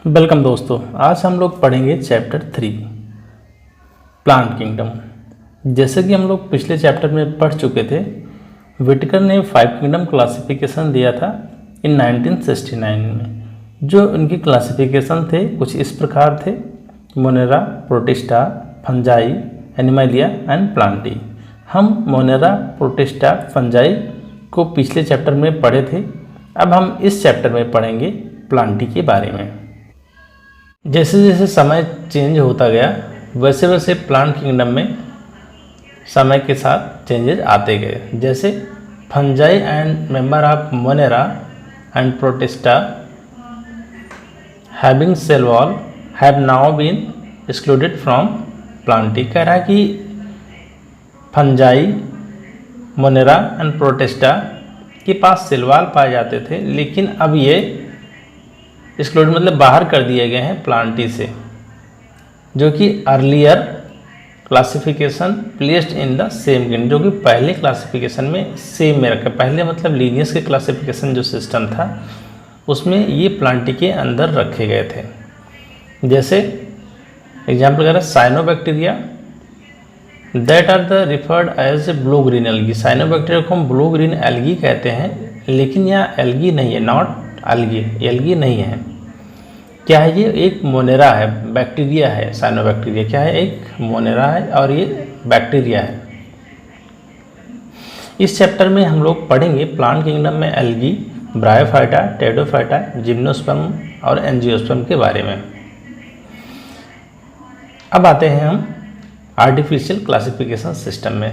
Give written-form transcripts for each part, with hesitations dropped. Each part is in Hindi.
वेलकम दोस्तों, आज हम लोग पढ़ेंगे चैप्टर 3 प्लांट किंगडम। जैसे कि हम लोग पिछले चैप्टर में पढ़ चुके थे, व्हिटेकर ने 5 किंगडम क्लासिफिकेशन दिया था इन 1969 में। जो उनकी क्लासिफिकेशन थे कुछ इस प्रकार थे: Monera, protista, fungi, Animalia and Plantae. हम मोनेरा, प्रोटिस्टा, फंजाई को पिछले चैप्टर में पढ़े थे। अब हम इस चैप्टर में पढ़ेंगे प्लांटी के बारे में। जैसे जैसे समय चेंज होता गया वैसे वैसे प्लांट किंगडम में समय के साथ चेंजेस आते गए। जैसे fungi and member of monera and protista having cell wall have now been excluded from plantae. कह रहा है कि फंजाई, मोनेरा एंड प्रोटिस्टा के पास सेल वॉल पाए जाते थे, लेकिन अब ये एक्सक्लूड मतलब बाहर कर दिए गए हैं प्लांटी से, जो कि earlier classification placed in the same kingdom, जो कि पहले क्लासिफिकेशन में सेम में रखा। पहले मतलब लीनियस के क्लासिफिकेशन जो सिस्टम था उसमें ये प्लांटी के अंदर रखे गए थे। जैसे एग्जाम्पल करें, cyanobacteria that are the referred as a blue green algae. Cyanobacteria को हम ब्लू ग्रीन एल्गी कहते हैं, लेकिन यहाँ एल्गी नहीं है, नॉट एल्गी नहीं है। क्या है ये? एक मोनेरा है, बैक्टीरिया है। साइनोबैक्टीरिया क्या है? एक मोनेरा है और ये बैक्टीरिया है। इस चैप्टर में हम लोग पढ़ेंगे प्लांट किंगडम में एल्गी, ब्रायोफाइटा, टेरिडोफाइटा, जिम्नोस्पर्म और एंजियोस्पर्म के बारे में। अब आते हैं हम आर्टिफिशियल क्लासिफिकेशन सिस्टम में।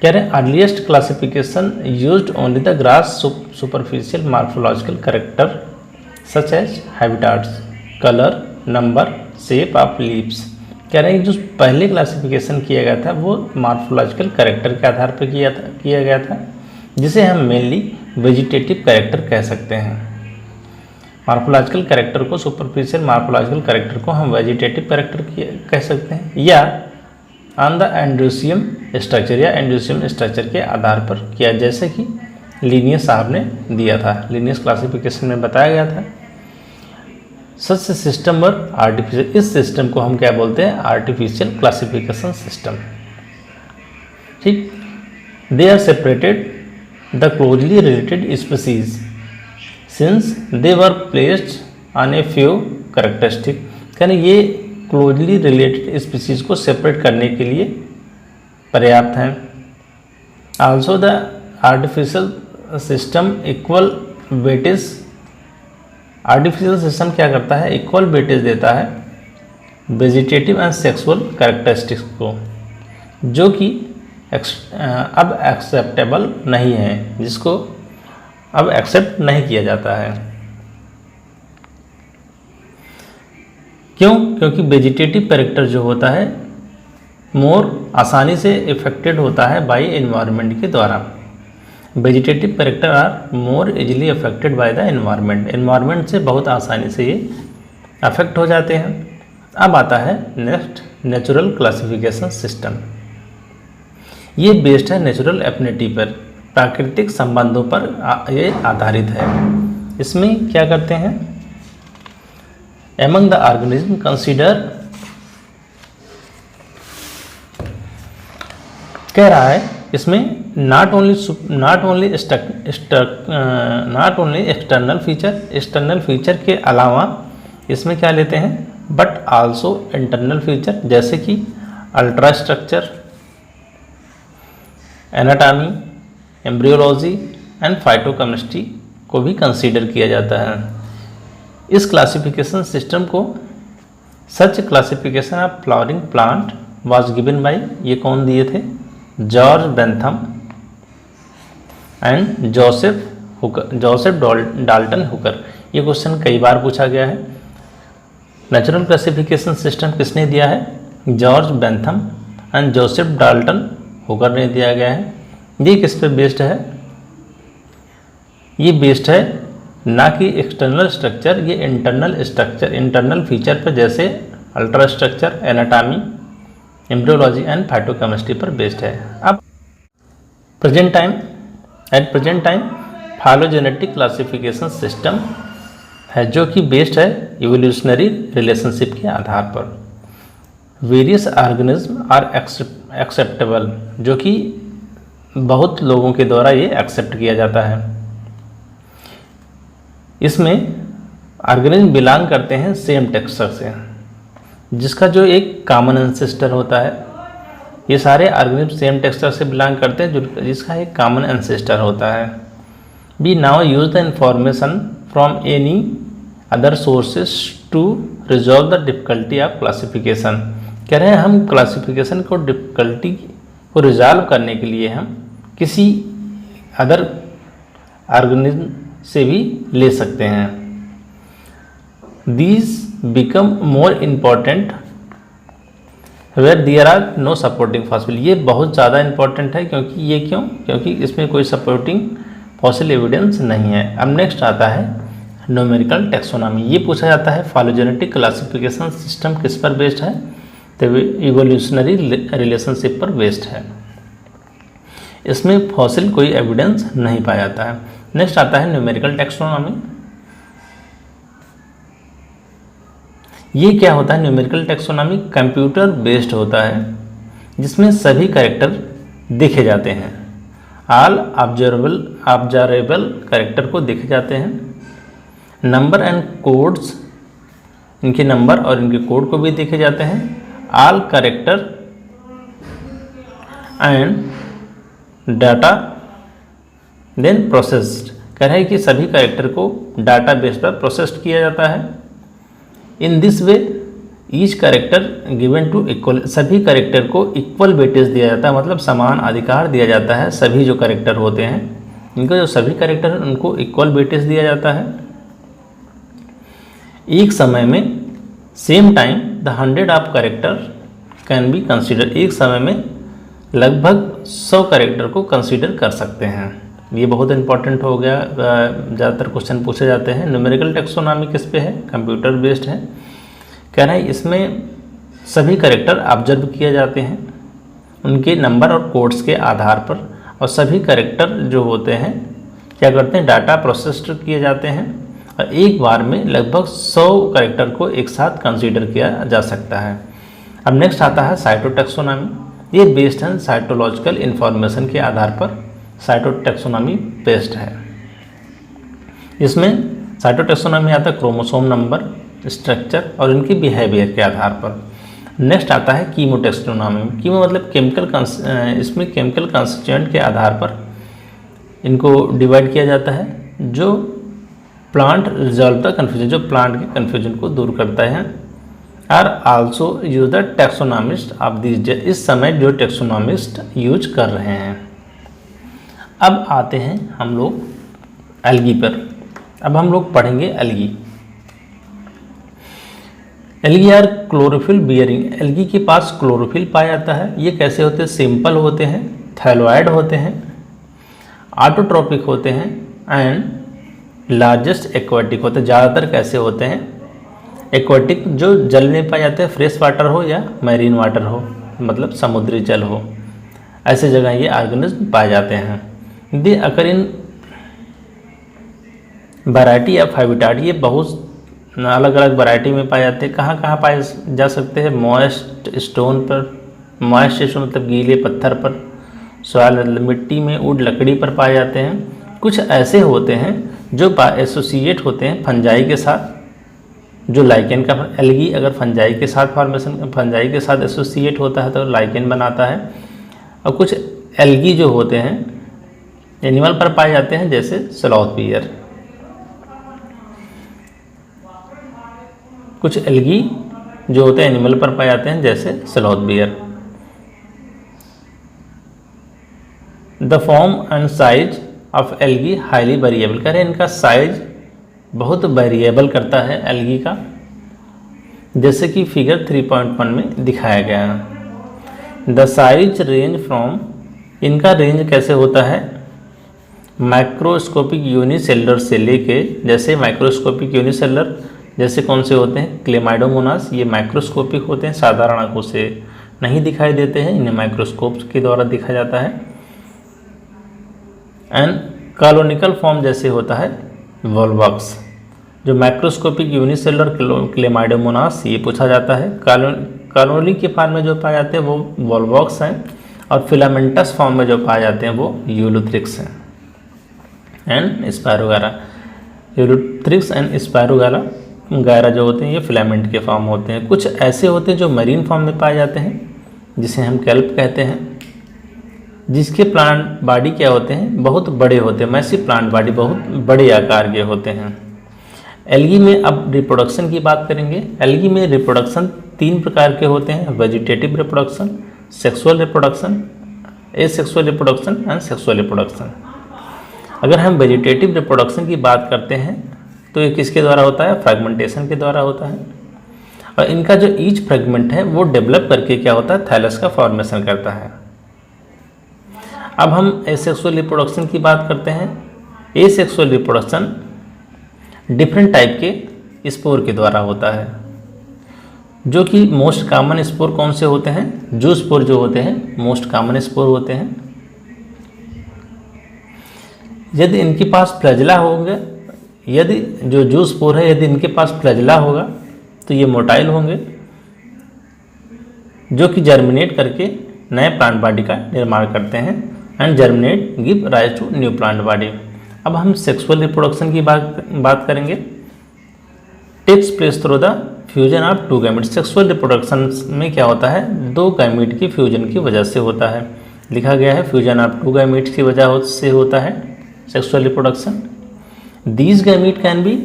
कह रहे हैं earliest classification used only the gross superficial morphological character such as habitats, colour, number, shape of leaves. कह रहे हैं कि जो पहले क्लासिफिकेशन किया गया था वो मार्फोलॉजिकल कैरेक्टर के आधार पर किया गया था, जिसे हम मेनली वेजिटेटिव कैरेक्टर कह सकते हैं। मार्फोलॉजिकल कैरेक्टर को, सुपरफिशियल मार्फोलॉजिकल कैरेक्टर को हम वेजिटेटिव कैरेक्टर कह सकते हैं, या ऑन द एंड्रोसियम स्ट्रक्चर या एंड्रोसियम स्ट्रक्चर के आधार पर किया, जैसे कि लीनियस साहब ने दिया था, लीनियस क्लासिफिकेशन में बताया गया था। सच सिस्टम और आर्टिफिशियल, इस सिस्टम को हम क्या बोलते हैं? Artificial classification system. ठीक, they are separated the closely related species since they were placed on a few characteristic. यानी ये क्लोजली रिलेटेड स्पीसीज को सेपरेट करने के लिए पर्याप्त हैं। Also the artificial system equal weightage, artificial system क्या करता है? इक्वल वेटेज देता है वेजिटेटिव एंड सेक्सुअल कैरेक्टरिस्टिक्स को, जो कि अब एक्सेप्टेबल नहीं है, जिसको अब एक्सेप्ट नहीं किया जाता है। क्यों? क्योंकि वेजिटेटिव कैरेक्टर जो होता है मोर आसानी से इफेक्टेड होता है बाय एनवायरनमेंट के द्वारा। Vegetative character are more easily affected by the environment, environment से बहुत आसानी से ये अफेक्ट हो जाते हैं। अब आता है नेक्स्ट, नेचुरल क्लासिफिकेशन सिस्टम। ये बेस्ड है नेचुरल एफिनिटी पर, प्राकृतिक संबंधों पर ये आधारित है। इसमें क्या करते हैं? Among the organism consider, कह रहा है इसमें not only external feature के अलावा इसमें क्या लेते हैं? but also internal feature, जैसे कि ultra structure, anatomy, embryology and phytochemistry को भी कंसीडर किया जाता है। इस क्लासिफिकेशन सिस्टम को such classification of flowering plant was given by, ये कौन दिए थे? George Bentham and Joseph Dalton Hooker. ये क्वेश्चन कई बार पूछा गया है। नेचुरल क्लासिफिकेशन सिस्टम किसने दिया है? George Bentham and Joseph Dalton Hooker ने दिया गया है। ये किस पे बेस्ड है? ये बेस्ड है ना कि एक्सटर्नल स्ट्रक्चर, ये इंटरनल स्ट्रक्चर, इंटरनल फीचर पर, जैसे ultra structure, anatomy, embryology and phytochemistry पर बेस्ड है। अब at present time phylogenetic classification system है, जो कि बेस्ड है इवोल्यूशनरी रिलेशनशिप के आधार पर। वेरियस ऑर्गेनिज्म आर एक्सेप्टेबल, जो कि बहुत लोगों के द्वारा ये एक्सेप्ट किया जाता है। इसमें ऑर्गेनिज्म बिलोंग करते हैं सेम टेक्सचर से, जिसका जो एक कॉमन एंसेस्टर होता है। ये सारे ऑर्गेनिज्म सेम टेक्सचर से बिलोंग करते हैं, जिसका एक कॉमन एंसेस्टर होता है। We now use the information from any other sources to resolve the difficulty of classification. कह रहे हैं हम क्लासिफिकेशन को डिफिकल्टी को रिजॉल्व करने के लिए हम किसी अदर ऑर्गेनिज्म से भी ले सकते हैं। These become more important where there are no supporting fossil। ये बहुत ज़्यादा इंपॉर्टेंट है, क्योंकि ये क्यों? क्योंकि इसमें कोई सपोर्टिंग फॉसिल एविडेंस नहीं है। अब नेक्स्ट आता है न्यूमेरिकल टेक्सोनॉमी। ये पूछा जाता है फाइलोजेनेटिक क्लासिफिकेशन सिस्टम किस पर बेस्ड है, तो इवोल्यूशनरी रिलेशनशिप पर बेस्ड है। इसमें फॉसिल कोई एविडेंस नहीं पाया जाता है। नेक्स्ट आता है न्यूमेरिकल टेक्सोनॉमी। ये क्या होता है? न्यूमेरिकल टेक्सोनॉमी कंप्यूटर बेस्ड होता है, जिसमें सभी कैरेक्टर देखे जाते हैं। ऑल ऑब्जर्वेबल कैरेक्टर को देखे जाते हैं। नंबर एंड कोड्स, इनके नंबर और इनके कोड को भी देखे जाते हैं। All character and data then processed. कह रहे हैं कि सभी कैरेक्टर को डाटा बेस पर प्रोसेस्ड किया जाता है। In this way each character given to equal, सभी कैरेक्टर को इक्वल वेटेज दिया जाता है, मतलब समान अधिकार दिया जाता है। सभी जो कैरेक्टर होते हैं, इनको जो सभी कैरेक्टर हैं उनको इक्वल वेटेज दिया जाता है। एक समय में same time the 100 of character can be consider. एक समय में लगभग 100 कैरेक्टर को कंसीडर कर सकते हैं। ये बहुत इंपॉर्टेंट हो गया, ज़्यादातर क्वेश्चन पूछे जाते हैं। न्यूमेरिकल टेक्सोनॉमी किस पे है? कंप्यूटर बेस्ड है। कह रहे हैं इसमें सभी कैरेक्टर ऑब्जर्व किए जाते हैं उनके नंबर और कोड्स के आधार पर, और सभी कैरेक्टर जो होते हैं क्या करते हैं, डाटा प्रोसेस्ड किए जाते हैं, और एक बार में लगभग 100 कैरेक्टर को एक साथ कंसीडर किया जा सकता है। अब नेक्स्ट आता है साइटोटैक्सोनॉमी। ये बेस्ड है साइटोलॉजिकल इन्फॉर्मेशन के आधार पर साइटोटैक्सोनॉमी बेस्ड है। इसमें साइटोटैक्सोनॉमी आता है क्रोमोसोम नंबर, स्ट्रक्चर और इनकी बिहेवियर के आधार पर। नेक्स्ट आता है कीमोटैक्सोनॉमी। कीमो मतलब केमिकल, इसमें केमिकल कंस्टिट्यूएंट के आधार पर इनको डिवाइड किया जाता है, जो प्लांट रिजॉल्व द कन्फ्यूजन, जो प्लांट के कन्फ्यूजन को दूर करता है। Are also use the taxonomist of this day. इस समय जो टैक्सोनॉमिस्ट यूज कर रहे हैं। अब आते हैं हम लोग एल्गी पर। अब हम लोग पढ़ेंगे algae. Algae are chlorophyll bearing. Algae के पास क्लोरोफिल पाया जाता है। ये कैसे होते हैं? सिंपल होते हैं, थैलोइड होते हैं, ऑटोट्रॉपिक होते हैं एंड लार्जेस्ट एक्वाटिक होते हैं। ज़्यादातर कैसे होते हैं? एक्वाटिक, जो जल में पाए जाते हैं, फ्रेश वाटर हो या मैरीन वाटर हो, मतलब समुद्री जल हो, ऐसे जगह ये ऑर्गेनिज्म पाए जाते हैं। दे अकर इन वैरायटी ऑफ हैबिटाट। ये बहुत अलग अलग वैरायटी में पाए जाते हैं। कहाँ कहाँ पाए जा सकते हैं? मॉइस्ट स्टोन पर, मॉइस्ट स्टोन मतलब गीले पत्थर पर, सॉइल मिट्टी में, वुड लकड़ी पर पाए जाते हैं। कुछ ऐसे होते हैं जो एसोसिएट होते हैं फंजाई के साथ, जो लाइकेन का, एल्गी अगर फंजाई के साथ फॉर्मेशन, फंजाई के साथ एसोसिएट होता है तो लाइकेन बनाता है। और कुछ एल्गी जो होते हैं एनिमल पर पाए जाते हैं, जैसे स्लॉथ बियर। कुछ एल्गी जो होते हैं एनिमल पर पाए जाते हैं, जैसे sloth bear. The form and size of algae highly variable. कह रहे हैं इनका साइज बहुत वेरिएबल करता है एल्गी का, जैसे कि फिगर 3.1 में दिखाया गया है। द साइज रेंज फ्रॉम, इनका रेंज कैसे होता है? माइक्रोस्कोपिक यूनिसेलुलर से लेके, जैसे माइक्रोस्कोपिक यूनिसेलुलर जैसे कौन से होते हैं? क्लेमाइडोमोनास। ये माइक्रोस्कोपिक होते हैं, साधारण आंखों से नहीं दिखाई देते हैं, इन्हें माइक्रोस्कोप के द्वारा देखा जाता है। एंड कॉलोनिकल फॉर्म जैसे होता है वॉल्वॉक्स। जो माइक्रोस्कोपिक यूनिसेलुलर क्लेमाइडोमोनास ये पूछा जाता है। कॉलोनी के फॉर्म में जो पाए जाते हैं वो वॉल्वॉक्स हैं, और फिलामेंटस फॉर्म में जो पाए जाते हैं वो यूलोथ्रिक्स हैं and Spirogyra. Ulothrix and Spirogyra गायरा जो होते हैं ये फिलामेंट के फॉर्म होते हैं। कुछ ऐसे होते हैं जो मरीन फॉर्म में पाए जाते हैं जिसे हम कैल्प कहते हैं, जिसके प्लांट बॉडी क्या होते हैं, बहुत बड़े होते हैं। मैसिव प्लांट बॉडी बहुत बड़े आकार के होते हैं। एल्गी में अब रिप्रोडक्शन की बात करेंगे। एल्गी में रिप्रोडक्शन 3 प्रकार के होते हैं, vegetative reproduction, sexual reproduction, asexual reproduction and sexual reproduction. अगर हम वेजिटेटिव रिप्रोडक्शन की बात करते हैं तो ये किसके द्वारा होता है, फ्रैगमेंटेशन के द्वारा होता है, और इनका जो ईच फ्रैगमेंट है वो डेवलप करके क्या होता है, थैलस का फॉर्मेशन करता है। अब हम एसेक्सुअल रिप्रोडक्शन की बात करते हैं। एसेक्सुअल रिप्रोडक्शन डिफरेंट टाइप के स्पोर के द्वारा होता है, जो कि मोस्ट कॉमन स्पोर कौन से होते हैं, जू स्पोर जो होते हैं मोस्ट कॉमन स्पोर होते हैं। यदि इनके पास फ्लैजिला होंगे, यदि जो जू स्पोर है यदि इनके पास फ्लैजिला होगा तो ये मोटाइल होंगे, जो कि जर्मिनेट करके नए प्लांट बॉडी का निर्माण करते हैं and germinate give rise to new plant body. अब हम सेक्सुअल रिप्रोडक्शन की बात करेंगे। Takes place through the fusion of 2 gametes. Sexual reproduction में क्या होता है, 2 गैमेट की फ्यूजन की वजह से होता है। लिखा गया है फ्यूजन ऑफ 2 गैमेट्स की वजह से होता है sexual reproduction. These gamete can be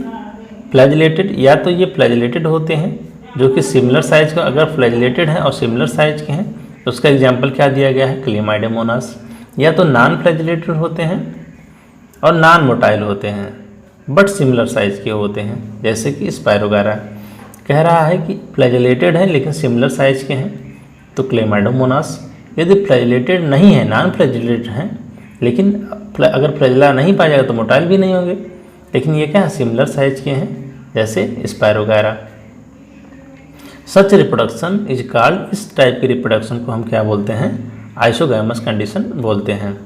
flagellated, या तो ये फ्लैजिलेटेड होते हैं जो कि सिमिलर साइज का, अगर फ्लैजिलेटेड है और सिमिलर साइज के हैं तो उसका एग्जाम्पल क्या दिया गया है, क्लेमाइडोमोनास। या तो नॉन फ्लैजिलेटेड होते हैं और नॉन मोटाइल होते हैं बट सिमिलर साइज के होते हैं, जैसे कि स्पायरोगारा। कह रहा है कि फ्लैजिलेटेड है लेकिन सिमिलर साइज के हैं तो क्लेमाइडोमोनास। यदि फ्लैजिलेटेड नहीं है, नॉन फ्लैजिलेटेड हैं, लेकिन अगर फ्लैजिला नहीं पाया जाएगा तो मोटाइल भी नहीं होंगे, लेकिन ये क्या है, सिमिलर साइज के हैं, जैसे spirogyra. Such reproduction is called, इस टाइप की रिप्रोडक्शन को हम क्या बोलते हैं, आइसोगैमस कंडीशन बोलते हैं।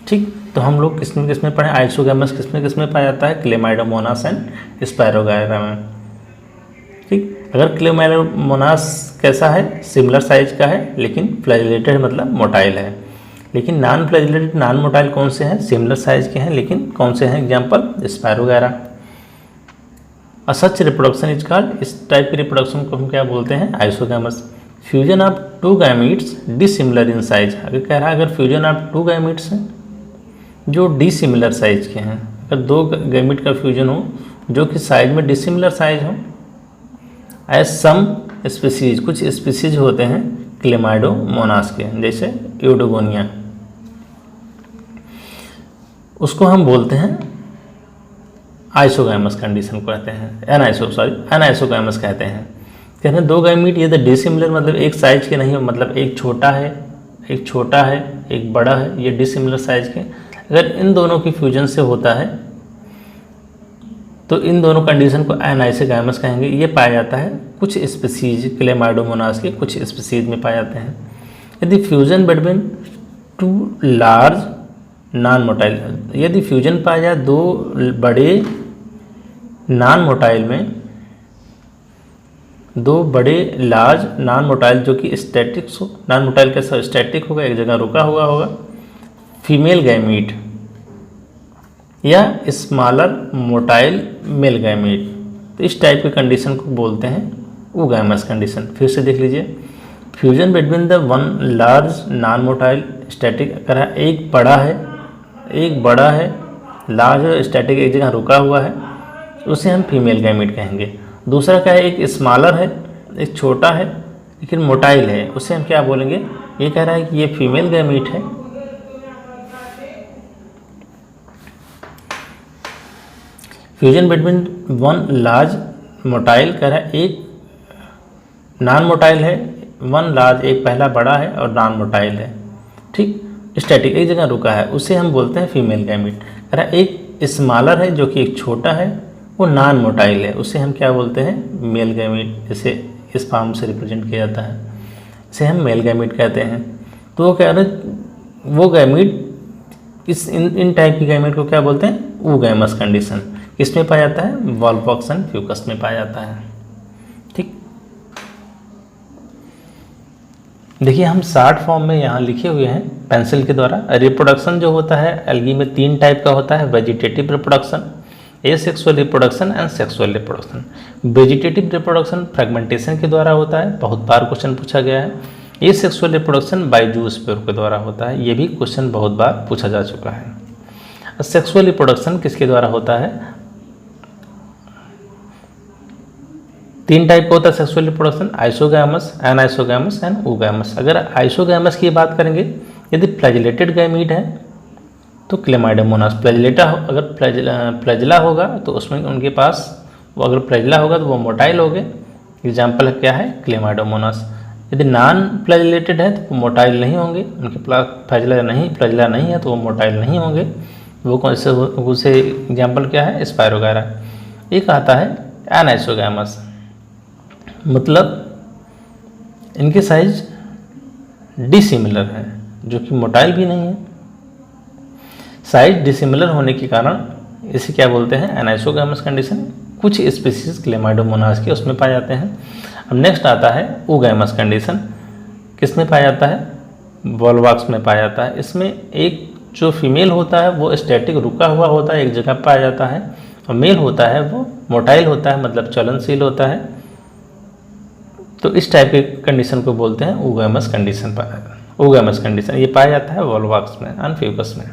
ठीक, तो हम लोग किस में पढ़े, आइसोगैमस किस में पाया जाता है, क्लेमाइडोमोनास एंड स्पायरोगारा में। ठीक, अगर क्लेमाइडोमोनास कैसा है, सिमिलर साइज का है लेकिन फ्लैजिलेटेड मतलब मोटाइल है। लेकिन नॉन फ्लैजिलेटेड नॉन मोटाइल कौन से हैं, सिमिलर साइज के हैं लेकिन कौन से हैं, example spirogyra. Such reproduction is called, इस टाइप की रिप्रोडक्शन को हम क्या बोलते हैं, isogamous. Fusion of 2 gametes dissimilar in size. अगर कह रहा है अगर फ्यूजन ऑफ 2 गैमेट्स हैं जो डिसिमिलर साइज के हैं, अगर 2 गैमेट का फ्यूजन हो जो कि साइज में डिसिमिलर साइज हो, एज सम स्पीसीज, कुछ स्पीसीज होते हैं क्लेमाइडोमोनास के, जैसे यूडोगोनिया, उसको हम बोलते हैं आइसोगैमस कंडीशन को कहते हैं, एनाइसोगैमस कहते हैं। कहते हैं 2 गैमेट ये तो डिसिमिलर मतलब एक साइज के नहीं हो, मतलब एक छोटा है एक बड़ा है, ये डिसिमिलर साइज के। अगर इन दोनों की फ्यूजन से होता है तो इन दोनों कंडीशन को एनाइसोगैमस कहेंगे। ये पाया जाता है कुछ स्पीसीज, क्लेमाइडोमोनास के कुछ स्पीसीज में पाए जाते हैं। यदि fusion between 2 large non motile, यदि फ्यूजन पाया जाए 2 बड़े नॉन मोटाइल में, 2 बड़े लार्ज नॉन मोटाइल जो कि स्टैटिक्स हो, नॉन मोटाइल कैसा स्टैटिक होगा, एक जगह रुका हुआ होगा, फीमेल गैमीट या स्मॉलर मोटाइल मेल गैमीट, तो इस टाइप के कंडीशन को बोलते हैं ओगैमस कंडीशन। फिर से देख लीजिए, fusion between the 1 large non motile static, अगर एक बड़ा है लार्ज और स्टैटिक एक जगह रुका हुआ है, उसे हम फीमेल गैमीट कहेंगे। दूसरा क्या है, एक स्मॉलर है, एक छोटा है लेकिन मोटाइल है, उसे हम क्या बोलेंगे, ये कह रहा है कि ये फीमेल गैमीट है। फ्यूजन बिटवीन 1 लार्ज मोटाइल, कह रहा है एक नॉन मोटाइल है, 1 लार्ज एक पहला बड़ा है और नॉन मोटाइल है। ठीक, स्टैटिक एक जगह रुका है, उसे हम बोलते हैं फीमेल गैमीट। कह रहा है एक स्मॉलर है जो कि एक छोटा है, वो नॉन मोटाइल है, उसे हम क्या बोलते हैं, मेल गैमीट। जैसे इस फॉर्म से रिप्रेजेंट किया जाता है, इसे हम मेल गैमीट कहते हैं। तो वो कह रहे वो गैमीट इन टाइप की गैमीट को क्या बोलते हैं, ओगैमस कंडीशन। किसमें पाया जाता है? वॉलवॉक्स एंड फ्यूकस में पाया जाता है। ठीक, देखिए हम शार्ट फॉर्म में यहाँ लिखे हुए हैं पेंसिल के द्वारा। रिप्रोडक्शन जो होता है एल्गी में 3 टाइप का होता है, vegetative reproduction, asexual reproduction and sexual reproduction. Vegetative reproduction fragmentation के द्वारा होता है, बहुत बार क्वेश्चन पूछा गया है। एसेक्सुअल रिप्रोडक्शन बाय जूस्पोर के द्वारा होता है, ये भी क्वेश्चन बहुत बार पूछा जा चुका है। सेक्सुअल रिप्रोडक्शन किसके द्वारा होता है? 3 टाइप का होता है sexual reproduction, isogamous, anisogamous and oogamous. अगर आइसोगैमस की बात करेंगे, यदि फ्लैजिलेटेड गैमीट है तो क्लेमाइडोमोनास। फ्लैजिलेटा अगर फ्लैजिला होगा तो उसमें उनके पास वो, अगर फ्लैजिला होगा तो वो मोटाइल हो गए, एग्जाम्पल क्या है? क्लेमाइडोमोनास। यदि नॉन फ्लैजिलेटेड है तो वो मोटाइल नहीं होंगे, उनके पास फ्लैजिला नहीं है तो वो मोटाइल नहीं होंगे। वो कौन से, उसे एग्जाम्पल क्या है? स्पायरोगायरा। एक आता है एनाइसोगैमस, मतलब इनके साइज डिसिमिलर है, जो कि मोटाइल भी नहीं है। साइज डिसिमिलर होने के कारण इसे क्या बोलते हैं? Anisogamous condition. कुछ स्पीसीज क्लेमाइडोमोनास के उसमें पाए जाते हैं। अब नेक्स्ट आता है ओगैमस कंडीशन। किसमें पाया जाता है? वॉलवॉक्स में पाया जाता है। इसमें एक जो फीमेल होता है वो स्टैटिक रुका हुआ होता है, एक जगह पाया जाता है, और मेल होता है वो मोटाइल होता है, मतलब चलनशील होता है। तो इस टाइप के कंडीशन को बोलते हैं ओगैमस कंडीशन। ओगैमस कंडीशन ये पाया जाता है वॉलवॉक्स में एंड फ्यूकस में।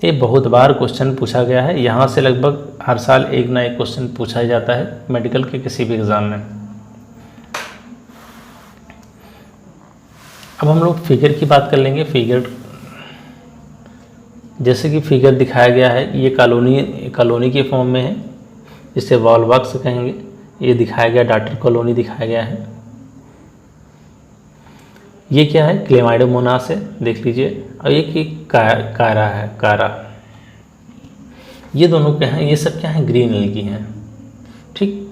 ये बहुत बार क्वेश्चन पूछा गया है, यहाँ से लगभग हर साल एक ना एक क्वेश्चन पूछा ही जाता है मेडिकल के किसी भी एग्ज़ाम में। अब हम लोग फिगर की बात कर लेंगे। फिगर जैसे कि फिगर दिखाया गया है, ये कॉलोनी के फॉर्म में है, जिसे वॉलवॉक्स कहेंगे। ये दिखाया गया डॉटर कॉलोनी दिखाया गया है। ये क्या है? क्लेमाइडोमोनास है, देख लीजिए। और एक कारा है, कारा। ये दोनों क्या हैं? ये सब क्या है? ग्रीन एल्गी हैं। ठीक,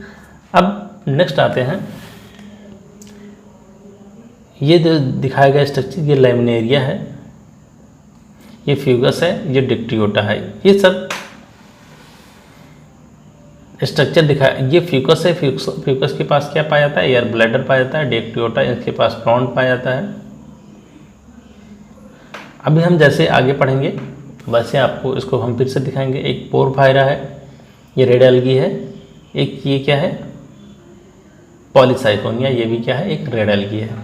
अब नेक्स्ट आते हैं। ये जो दिखाया गया स्ट्रक्चर, ये लैमिनेरिया है, ये फ्यूगस है, ये डिक्टियोटा है। ये सब स्ट्रक्चर दिखाया। ये फ्यूकस है, फ्यूकस के पास क्या पाया जाता है? एयर ब्लैडर पाया जाता है। डिक्टियोटा इसके पास फ्रॉन्ट पाया जाता है। अभी हम जैसे आगे पढ़ेंगे वैसे आपको इसको हम फिर से दिखाएंगे। एक पोरफायरा है, ये रेड एल्गी है। एक ये क्या है? पॉलीसाइकोनिया, ये भी क्या है? एक रेड एल्गी है।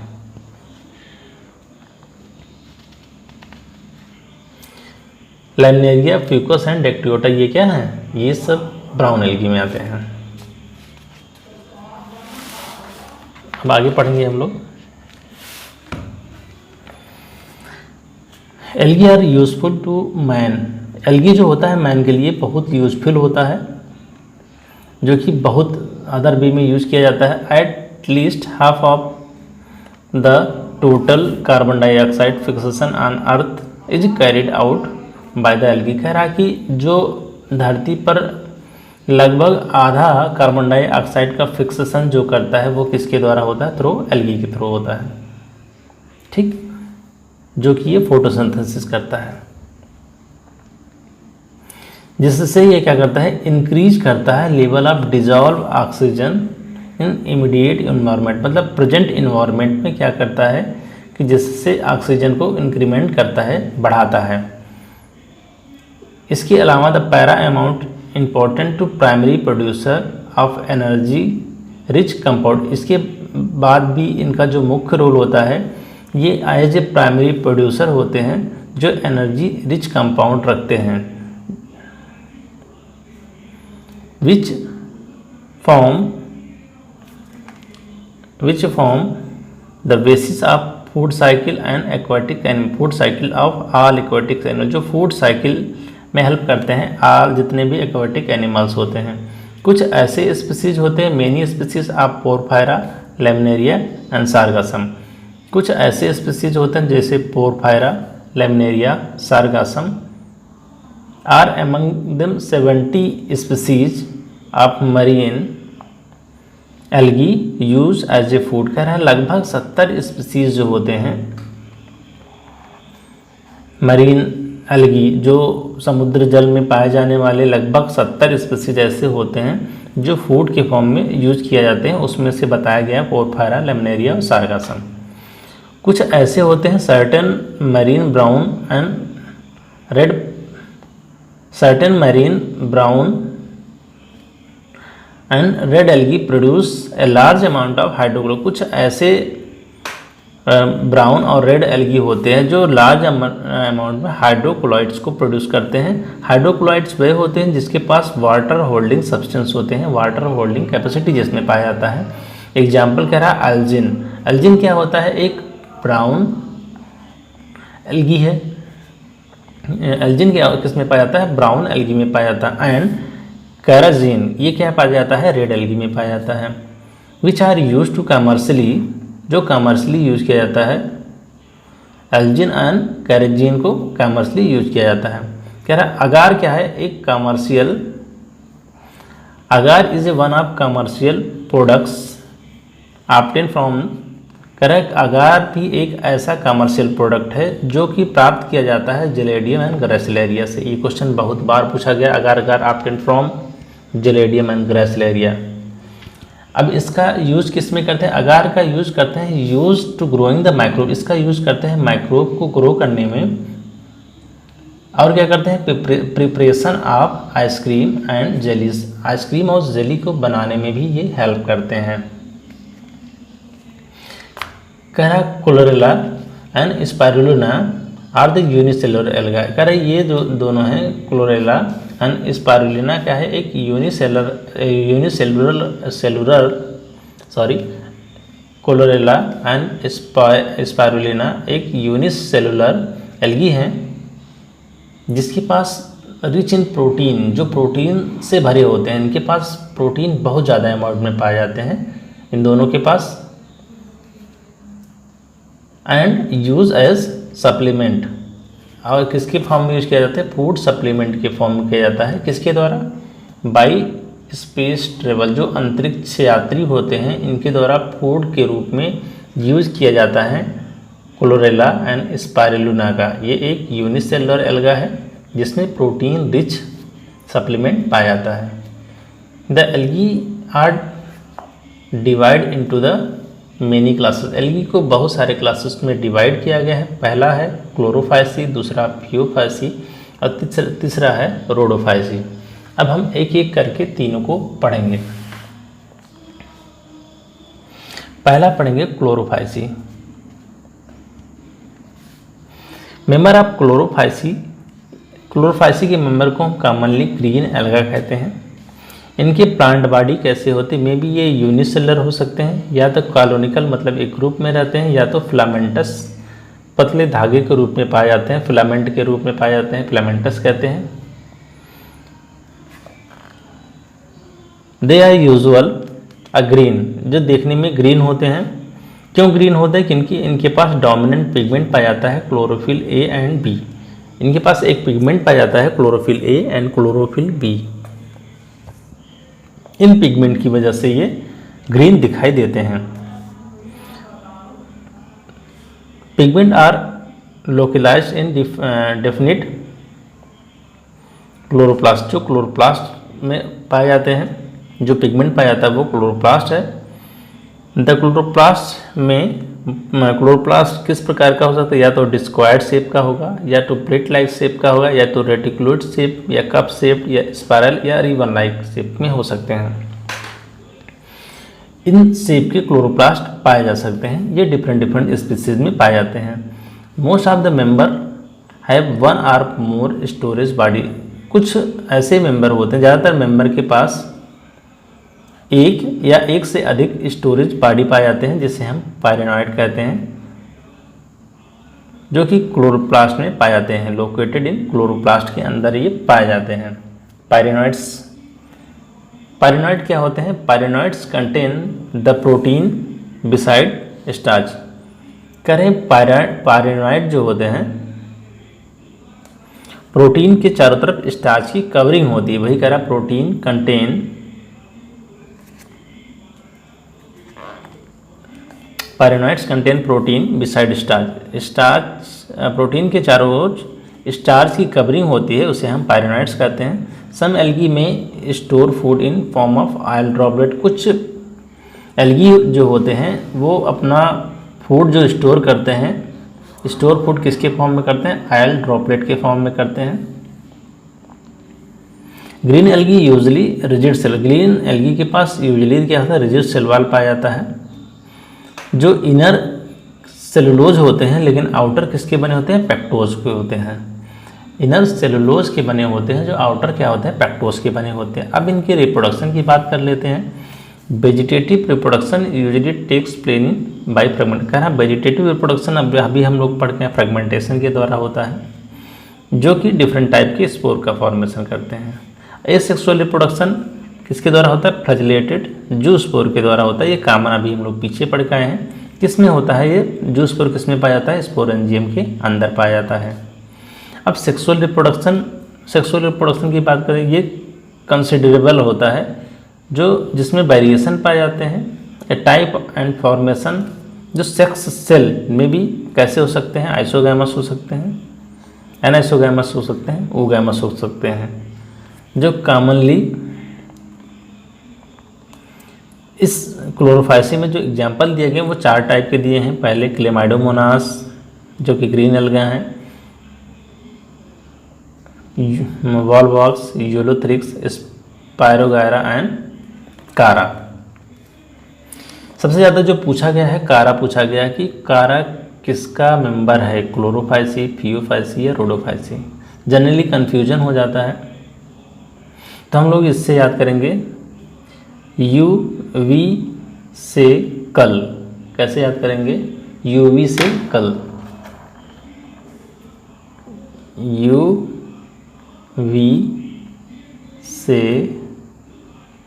लैमिनेरिया, फ्यूकस एंड डिक्टियोटा ये क्या है? ये सब ब्राउन एल्गी में आते हैं। अब आगे पढ़ेंगे हम लोग। Algae are useful to man. Algae जो होता है मैन के लिए बहुत यूजफुल होता है, जो कि बहुत अदर वे में यूज किया जाता है। At least half of the total carbon dioxide fixation on earth is carried out by the algae. कह रहा कि जो धरती पर लगभग आधा कार्बन डाइऑक्साइड का फिक्सेशन जो करता है वो किसके द्वारा होता है? थ्रू एल्गी के थ्रू होता है। ठीक, जो कि ये फोटोसिंथेसिस करता है, जिससे ये क्या करता है? इंक्रीज करता है level of dissolve oxygen in immediate environment. मतलब प्रेजेंट इन्वायरमेंट में क्या करता है कि जिससे ऑक्सीजन को इंक्रीमेंट करता है, बढ़ाता है। इसके अलावा the paramount important to primary producer of energy rich compound. इसके बाद भी इनका जो मुख्य रोल होता है, ये एज ए प्राइमरी प्रोड्यूसर होते हैं जो एनर्जी रिच कंपाउंड रखते हैं, which form the basis of food cycle and aquatic animal. Food cycle of all aquatic animal, जो फूड साइकिल में हेल्प करते हैं ऑल जितने भी एक्वाटिक एनिमल्स होते हैं। कुछ ऐसे स्पीसीज होते हैं, many species of Porphyra, Laminaria and Sargassum. कुछ ऐसे स्पीसीज होते हैं जैसे Porphyra, Laminaria, Sargassum are among them 70 species of marine algae use as a food. कह रहा है लगभग 70 स्पीसीज जो होते हैं मरीन एल्गी, जो समुद्र जल में पाए जाने वाले लगभग 70 स्पीसीज ऐसे होते हैं जो फूड के फॉर्म में यूज किए जाते हैं। उसमें से बताया गया पोरफायरा, लेमनेरिया और सार्गासम। कुछ ऐसे होते हैं certain marine brown and red algae produce a large amount of hydrochloride. कुछ ऐसे ब्राउन और रेड एल्गी होते हैं जो लार्ज अमाउंट में हाइड्रोक्लोराइड्स को प्रोड्यूस करते हैं। हाइड्रोक्लोराइड्स वे होते हैं जिसके पास वाटर होल्डिंग सब्सटेंस होते हैं, वाटर होल्डिंग कैपेसिटी जिसमें पाया जाता है। एग्जाम्पल कह रहा है एल्जिन। एल्जिन क्या होता है? एक ब्राउन एल्गी है। एल्जिन क्या किस में पाया जाता है? ब्राउन एल्गी में पाया जाता है। एंड कैराजीन ये क्या पाया जाता है? रेड एल्गी में पाया जाता है। Which are use to commercially, जो कमर्शियली यूज किया जाता है। एल्जिन एंड कैराजीन को कमर्शियली यूज किया जाता है। कह रहा है अगार क्या है? एक commercial, agar is a one of commercial products obtain from. Correct, agar भी एक ऐसा कमर्शियल प्रोडक्ट है जो कि प्राप्त किया जाता है जेलेडियम एंड ग्रासिलेरिया से। ये क्वेश्चन बहुत बार पूछा गया। अगार ऑब्टेन फ्रॉम जेलेडियम एंड ग्रासिलेरिया। अब इसका यूज किस में करते हैं? अगार का यूज करते हैं use to growing the microbe. इसका यूज करते हैं माइक्रोब को ग्रो करने में। और क्या करते हैं? Preparation of ice cream and jellies. Ice cream और जेली को बनाने में भी ये हेल्प करते हैं। कह रहा chlorella and spirulina are the unicellular alga. कह रहा ये जो दोनों हैं क्लोरेला एंड स्पाइरुलिना क्या है? एक क्लोरेला एंड स्पाइरुलिना एक यूनिसेलुलर एल्गी हैं जिसके पास रिच इन प्रोटीन, जो प्रोटीन से भरे होते हैं। इनके पास प्रोटीन बहुत ज़्यादा अमाउंट में पाए जाते हैं इन दोनों के पास। एंड यूज एज सप्लीमेंट, और किसके फॉर्म में यूज किया जाता है? फूड सप्लीमेंट के फॉर्म में किया जाता है। किसके द्वारा? बाई स्पेस ट्रेवल, जो अंतरिक्ष यात्री होते हैं इनके द्वारा फूड के रूप में यूज किया जाता है क्लोरेला एंड स्पाइरुलिना का। ये एक यूनिसेलुलर एल्गा है जिसमें प्रोटीन रिच सप्लीमेंट पाया जाता है। The algae are divide into the many classes. Algae को बहुत सारे क्लासेस में डिवाइड किया गया है। पहला है क्लोरोफाइसी, दूसरा फियोफाइसी और तीसरा है रोडोफाइसी। अब हम एक एक करके तीनों को पढ़ेंगे। पहला पढ़ेंगे Chlorophyceae. Member of Chlorophyceae, Chlorophyceae के मेंबर को हम कॉमनली ग्रीन एल्गा कहते हैं। इनके प्लांट बॉडी कैसे होती है? मे बी ये यूनिसेलर हो सकते हैं, या तो कॉलोनिकल मतलब एक ग्रुप में रहते हैं, या तो फिलामेंटस पतले धागे के रूप में पाए जाते हैं, फिलामेंट के रूप में पाए जाते हैं, फिलामेंटस कहते हैं। दे आर यूजुअल ग्रीन, जो देखने में ग्रीन होते हैं। क्यों ग्रीन होते हैं? क्योंकि इनके पास डोमिनेंट पिगमेंट पाया जाता है क्लोरोफिल ए एंड बी। इनके पास एक पिगमेंट पाया जाता है chlorophyll a and chlorophyll b. इन पिगमेंट की वजह से ये ग्रीन दिखाई देते हैं। Pigment are localized in definite chloroplast, जो क्लोरोप्लास्ट में पाए जाते हैं। जो पिगमेंट पाया जाता है वो क्लोरोप्लास्ट है। द क्लोरोप्लास्ट में क्लोरोप्लास्ट किस प्रकार का हो सकता है? या तो डिस्क्वायर्ड शेप का होगा, या तो प्लेट लाइक शेप का होगा, या तो रेटिकुलेट शेप, या कप शेप, या स्पाइरल, या रिबन लाइक शेप में हो सकते हैं। इन शेप के क्लोरोप्लास्ट पाए जा सकते हैं। ये डिफरेंट स्पीसीज में पाए जाते हैं। Most of the member have one or more storage body. कुछ ऐसे मेंबर होते हैं, ज़्यादातर मेंबर के पास एक या एक से अधिक स्टोरेज बॉडी पाए जाते हैं, जिसे हम पायरेनॉइड कहते हैं, जो कि क्लोरोप्लास्ट में पाए जाते हैं। लोकेटेड इन क्लोरोप्लास्ट के अंदर ये पाए जाते हैं पायरेनॉइड्स। पायरेनॉइड क्या होते हैं? Pyrenoids contain the protein beside starch. करें पायरेनॉइड जो होते हैं प्रोटीन के चारों तरफ स्टार्च की कवरिंग होती है। वही कह रहा protein contain, pyrenoids contain protein beside starch. Starch protein के चारों ओर स्टार्च की कवरिंग होती है उसे हम पायरोनाइट्स कहते हैं। सम एल्गी में store food in form of oil droplet, कुछ एल्गी जो होते हैं वो अपना फूड जो स्टोर करते हैं, स्टोर फूड किसके फॉर्म में करते हैं, ऑयल ड्रॉपलेट के फॉर्म में करते हैं। Green algae usually rigid cell, green algae के पास यूजली क्या होता है, रिजिड सेल वॉल पाया जाता है। जो इनर सेलुलोज होते हैं लेकिन आउटर किसके बने होते हैं, पेक्टोज के होते हैं। इनर सेलुलोज के बने होते हैं, जो आउटर क्या होते हैं, पेक्टोज के बने होते हैं। अब इनके रिप्रोडक्शन की बात कर लेते हैं। Vegetative reproduction usually takes place by fragment, कह रहा है वेजिटेटिव रिप्रोडक्शन अभी हम लोग पढ़ के हैं फ्रेगमेंटेशन के द्वारा होता है, जो कि डिफरेंट टाइप के स्पोर का फॉर्मेशन करते हैं। एसेक्सुअल रिप्रोडक्शन किसके द्वारा होता है, फ्लैजिलेटेड जू स्पोर के द्वारा होता है। ये कॉमन अभी हम लोग पीछे पढ़ के आए हैं। किस में होता है ये जू स्पोर, किस में पाया जाता है, स्पोरेंजियम के अंदर पाया जाता है। अब सेक्सुअल रिप्रोडक्शन की बात करें, ये कंसिडरेबल होता है, जो जिसमें वेरिएशन पाए जाते हैं। ए टाइप एंड फॉर्मेशन जो सेक्स सेल में भी कैसे हो सकते हैं, आइसोगैमस हो सकते हैं, एनाइसोगैमस हो सकते हैं, ओगैमस हो सकते हैं। जो कॉमनली इस क्लोरोफाइसी में जो एग्जाम्पल दिए गए वो 4 टाइप के दिए हैं। पहले क्लेमाइडोमोनास जो कि ग्रीन एल्गा हैं, वॉलवॉक्स, यूलोथ्रिक्स, स्पायरोगायरा एंड कारा। सबसे ज़्यादा जो पूछा गया है कारा पूछा गया है कि कारा किसका मेंबर है, क्लोरोफाइसी, फियोफाइसी या रोडोफाइसी। जनरली कन्फ्यूजन हो जाता है, तो हम लोग इससे याद करेंगे UV से कल। कैसे याद करेंगे, UV से कल, UV से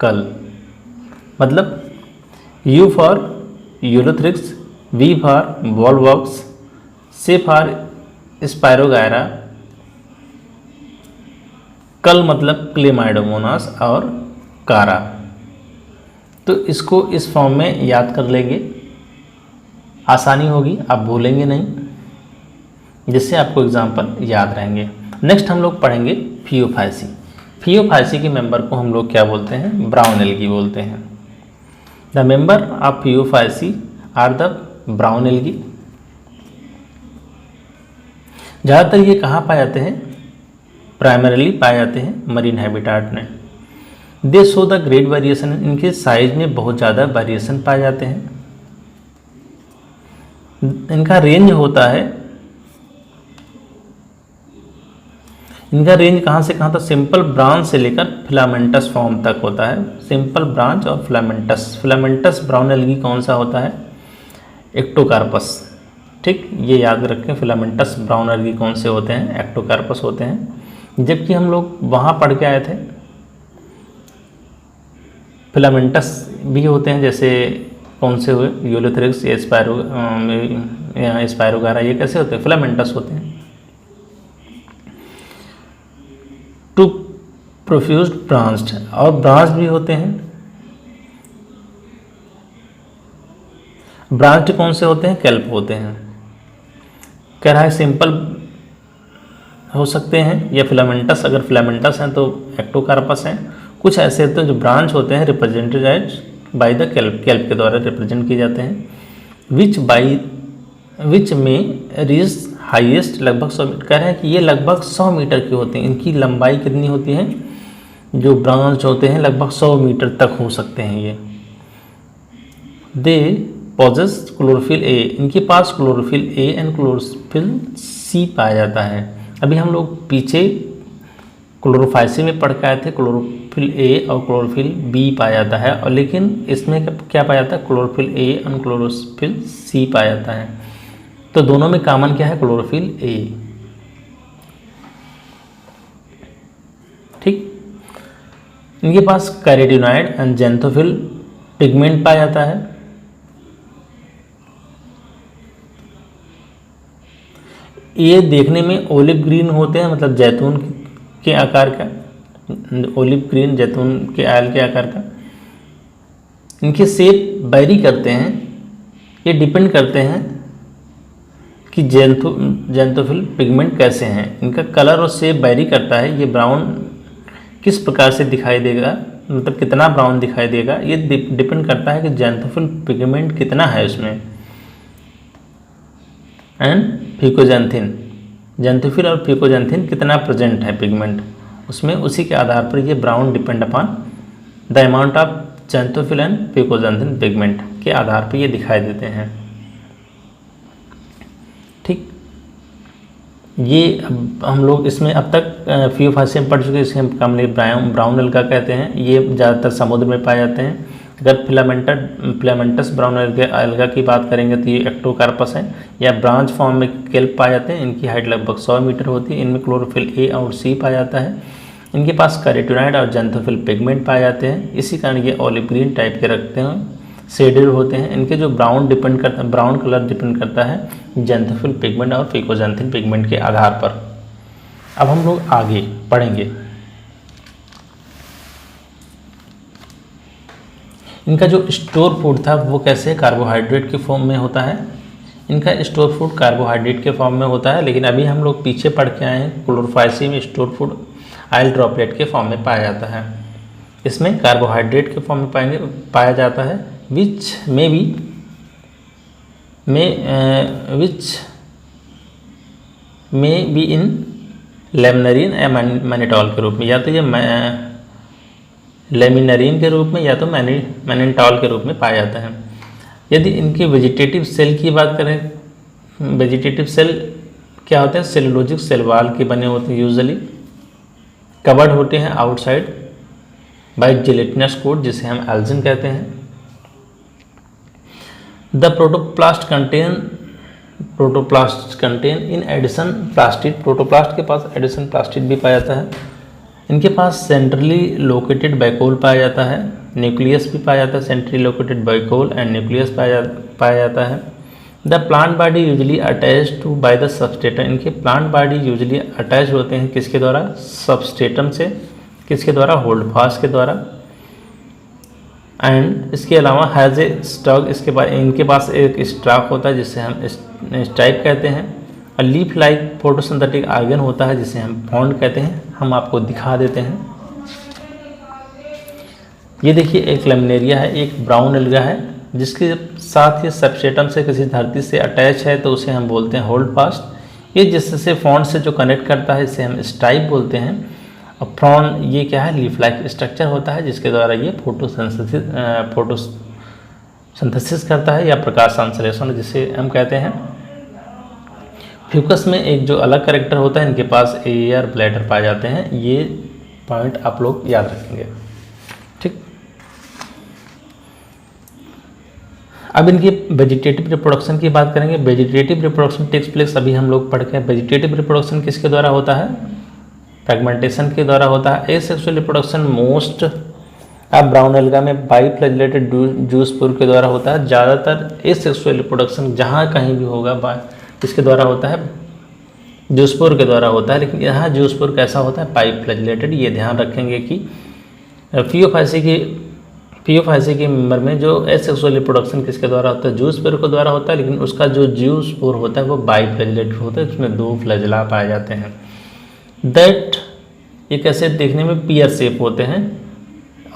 कल मतलब U for Ulothrix, V for Volvox, C for spirogyra, कल मतलब क्लेमाइडोमोनास और कारा। तो इसको इस फॉर्म में याद कर लेंगे, आसानी होगी, आप भूलेंगे नहीं, जिससे आपको एग्जाम्पल याद रहेंगे। नेक्स्ट हम लोग पढ़ेंगे फियोफाइसी। फियोफाइसी के मेंबर को हम लोग क्या बोलते हैं, ब्राउन एल्गी बोलते हैं। The member of phaeophyceae are the brown algae. ज़्यादातर ये कहाँ पाए जाते हैं, प्राइमरीली पाए जाते हैं मरीन हैबिटाट में। दे शो द ग्रेट वेरिएशन, इनके साइज में बहुत ज़्यादा वेरिएशन पाए जाते हैं। इनका रेंज होता है, इनका रेंज कहाँ से कहाँ तक, सिंपल ब्रांच से लेकर फिलामेंटस फॉर्म तक होता है। सिंपल ब्रांच और फिलामेंटस ब्राउन एल्गी कौन सा होता है, एक्टोकार्पस। ठीक, ये याद रखें, फिलामेंटस ब्राउन एल्गी कौन से होते हैं, एक्टोकार्पस होते हैं। जबकि हम लोग वहाँ पढ़ के आए थे फिलामेंटस भी होते हैं, जैसे कौन से हुए, यूलोथ्रिक्स या स्पायरोगायरा, ये कैसे होते हैं, फिलामेंटस होते हैं। टू प्रोफ्यूज्ड ब्रांच्ड, और ब्रांच भी होते हैं। ब्रांच्ड कौन से होते हैं, कैल्प होते हैं। कह रहा है सिंपल हो सकते हैं या फिलामेंटस, अगर फिलामेंटस हैं तो एक्टोकार्पस हैं। कुछ ऐसे होते हैं जो ब्रांच होते हैं, represented by the kelp, kelp के द्वारा रिप्रेजेंट किए जाते हैं। विच में रीच हाईएस्ट लगभग 100 मीटर। कह रहे हैं कि ये लगभग 100 मीटर की होते हैं। इनकी लंबाई कितनी होती है, जो ब्रांच होते हैं लगभग 100 मीटर तक हो सकते हैं ये। दे पॉजेस क्लोरोफिल ए, इनके पास chlorophyll a and chlorophyll c पाया जाता है। अभी हम लोग पीछे क्लोरोफाइसी में पढ़ के आए थे, क्लोरोफिल ए और क्लोरोफिल बी पाया जाता है, और लेकिन इसमें क्या पाया जाता है, क्लोरोफिल ए और क्लोरोफिल सी पाया जाता है। तो दोनों में कॉमन क्या है, क्लोरोफिल ए। ठीक, इनके पास कैरोटीनॉइड एंड ज़ैंथोफिल पिगमेंट पाया जाता है। ये देखने में ओलिव ग्रीन होते हैं, मतलब जैतून के आकार का, ओलिव ग्रीन जैतून के आयल के आकार का। इनके शेप वेरी करते हैं, ये डिपेंड करते हैं कि ज़ैंथोफिल पिगमेंट कैसे हैं, इनका कलर और शेप वेरी करता है। ये ब्राउन किस प्रकार से दिखाई देगा, मतलब कितना ब्राउन दिखाई देगा, ये डिपेंड करता है कि ज़ैंथोफिल पिगमेंट कितना है उसमें। एंड फिकोजैंथिन, ज़ैंथोफिल और फिकोजैंथिन कितना प्रेजेंट है पिगमेंट उसमें, उसी के आधार पर ये brown depend upon the amount of xanthophyll and fucoxanthin pigment के आधार पर ये दिखाई देते हैं। ठीक, ये हम लोग इसमें अब तक फियोफाइसी में पढ़ चुके हैं। इसे हम कॉमनली ब्राउन एल्गा कहते हैं। ये ज़्यादातर समुद्र में पाए जाते हैं। अगर फिलामेंटस ब्राउन एल्गा की बात करेंगे तो ये एक्टोकार्पस है, या ब्रांच फॉर्म में केल्प पाए जाते हैं। इनकी हाइट लगभग 100 मीटर होती है। इनमें क्लोरोफिल ए और सी पाया जाता है। इनके पास कैरोटीनॉइड और ज़ैंथोफिल पिगमेंट पाए जाते हैं। इसी कारण ये ऑलिव ग्रीन टाइप के रखते हैं, शेडेड होते हैं। इनके जो ब्राउन कलर डिपेंड करता है ज़ैंथोफिल पिगमेंट और फिकोजैंथिन पिगमेंट के आधार पर। अब हम लोग आगे पढ़ेंगे। इनका जो स्टोर फूड था वो कैसे कार्बोहाइड्रेट के फॉर्म में होता है। इनका स्टोर फूड कार्बोहाइड्रेट के फॉर्म में होता है, लेकिन अभी हम लोग पीछे पढ़ के आए हैं क्लोरोफाइसी में स्टोर फूड ऑयल ड्रॉपलेट के फॉर्म में पाया जाता है। इसमें कार्बोहाइड्रेट के फॉर्म में पाया जाता है, विच मे बी इन लेमिनरीन या मैनिटॉल के रूप में, या तो ये लेमिनरीन के रूप में या तो मैनिटॉल के रूप में पाया जाता है। यदि इनके वेजिटेटिव सेल की बात करें, वेजिटेटिव सेल क्या होते हैं, सेलुलोजिक सेल वॉल के बने होते हैं, यूजुअली कवर्ड होते हैं आउटसाइड बाय जिलेटिनस कोट, जिसे हम एल्जिन कहते हैं। The protoplast contain in addition plastid, protoplast के पास एडिशन प्लास्टिड भी पाया जाता है। इनके पास सेंट्रली लोकेटेड बैकोल पाया जाता है, न्यूक्लियस भी पाया जाता है। Centrally located vacuole and nucleus पाया जाता है। The plant body usually attach to by the substratum, इनके प्लांट बॉडी यूजली अटैच होते हैं किसके द्वारा, सबस्ट्रेटम से, किसके द्वारा, होल्ड फास्ट के द्वारा। एंड इसके अलावा हैज़ ए स्टॉक, इनके पास एक स्टॉक होता है जिसे हम स्टाइप कहते हैं। और लीफ लाइक फोटोसिंथेटिक ऑर्गन होता है जिसे हम फॉन्ड कहते हैं। हम आपको दिखा देते हैं। ये देखिए एक लेमिनेरिया है, एक ब्राउन एल्गा है, जिसके साथ ये सबस्ट्रेटम से किसी धरती से अटैच है तो उसे हम बोलते हैं होल्ड फास्ट। ये जिससे फॉन्ड से जो कनेक्ट करता है इसे हम स्टाइप बोलते हैं। और फ्रॉन ये क्या है, लीफ लाइक स्ट्रक्चर होता है जिसके द्वारा ये फोटोसिंथेसिस करता है या प्रकाश संश्लेषण जिसे हम कहते हैं। फ्यूकस में एक जो अलग कैरेक्टर होता है, इनके पास एयर ब्लैडर पाए जाते हैं। ये पॉइंट आप लोग याद रखेंगे। ठीक, अब इनकी वेजिटेटिव रिप्रोडक्शन की बात करेंगे। वेजिटेटिव रिप्रोडक्शन टेक्स प्लेस, अभी हम लोग पढ़ के, वेजिटेटिव रिप्रोडक्शन किसके द्वारा होता है, फ्रेगमेंटेशन के द्वारा होता है। एसेक्सुअल रिप्रोडक्शन मोस्ट अब ब्राउन एल्गा में बाइफ्लैजिलेटेड जूस्पोर के द्वारा होता है। ज़्यादातर एसेक्सुअल रिप्रोडक्शन जहाँ कहीं भी होगा इसके द्वारा होता है, जूस्पोर के द्वारा होता है। लेकिन यहाँ जूस्पोर कैसा होता है, बाइफ्लैजिलेटेड। ये ध्यान रखेंगे कि फियोफाइसी के मेंबर में जो एसेक्सुअल रिप्रोडक्शन किसके द्वारा होता है, जूस्पोर के द्वारा होता है। लेकिन उसका जो जूस्पोर होता है वो बाइफ्लैजिलेटेड होता है, इसमें 2 फ्लैजिला पाए जाते हैं। दैट ये कैसे देखने में पियर शेप होते हैं,